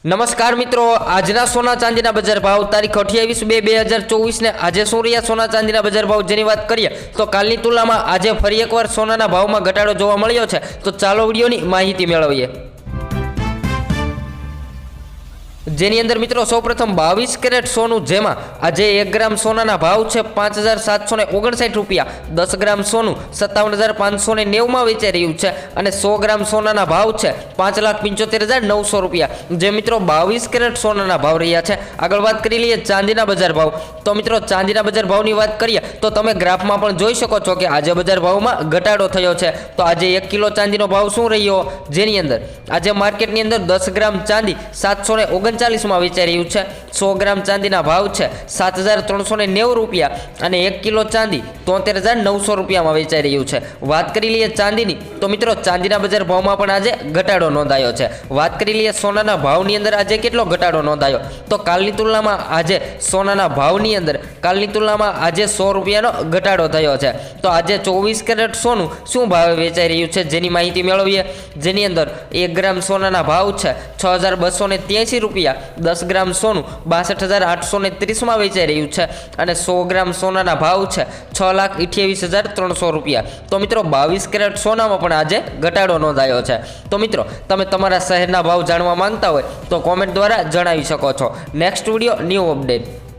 નમસ્કાર મિત્રો, આજના સોના ચાંદીના બજાર ભાવ તારીખ 28/2/2024 ને આજે શું રહ્યા સોના ચાંદીના બજાર ભાવ જેની વાત કરીએ તો કાલની તુલનામાં આજે ફરી એકવાર સોનાના ભાવમાં ઘટાડો જોવા મળ્યો છે। તો ચાલો વિડીયોની માહિતી મેળવીએ। જેની અંદર મિત્રો સૌપ્રથમ 22 કેરેટ સોનું જેમાં આજે 1 ગ્રામ સોનાના ભાવ છે 5759 રૂપિયા, 10 ગ્રામ સોનું 57,590 માં વેચાઈ રહ્યું છે અને 100 ગ્રામ સોનાના ભાવ છે 5,75,900 રૂપિયા। જે મિત્રો 22 કેરેટ સોનાના ભાવ રહ્યા છે। આગળ વાત કરી લઈએ ચાંદીના બજાર ભાવ। તો મિત્રો ચાંદીના બજાર ભાવની વાત કરીએ તો તમે ગ્રાફમાં પણ જોઈ શકો છો કે આજે બજાર ભાવમાં ઘટાડો થયો છે। તો આજે 1 કિલો ચાંદીનો ભાવ શું રહ્યો, જેની અંદર આજે માર્કેટની અંદર 10 ગ્રામ ચાંદી 739 માં વેચાઈ રહ્યું છે। 100 ગ્રામ ચાંદીના ભાવ છે 7,390 રૂપિયા અને 1 કિલો ચાંદી 73,900 રૂપિયામાં વેચાઈ રહ્યું છે। વાત કરી લઈએ ચાંદીની તો મિત્રો ચાંદીના બજાર ભાવમાં પણ આજે ઘટાડો નોંધાયો છે। વાત કરી લઈએ સોનાના ભાવની અંદર આજે કેટલો ઘટાડો નોંધાયો તો કાલની તુલનામાં આજે સોનાના ભાવની અંદર કાલની તુલનામાં આજે 100 રૂપિયાનો ઘટાડો થયો છે। તો આજે 24 કેરેટ સોનું શું ભાવે વેચાઈ રહ્યું છે જેની માહિતી મેળવીએ। જેની અંદર 1 ગ્રામ સોનાના ભાવ છે 6,283 રૂપિયા, 10 ગ્રામ સોનું 62,830 માં વેચાઈ રહ્યું છે અને 100 ગ્રામ સોનાના ભાવ છે 6,28,300 રૂપિયા। તો મિત્રો 22 કેરેટ સોનામાં પણ આજે ઘટાડો નોંધાયો છે। તો મિત્રો તમે તમારા શહેરના ભાવ જાણવા માંગતા હોય તો કોમેન્ટ દ્વારા જણાવી શકો છો। Next video new update.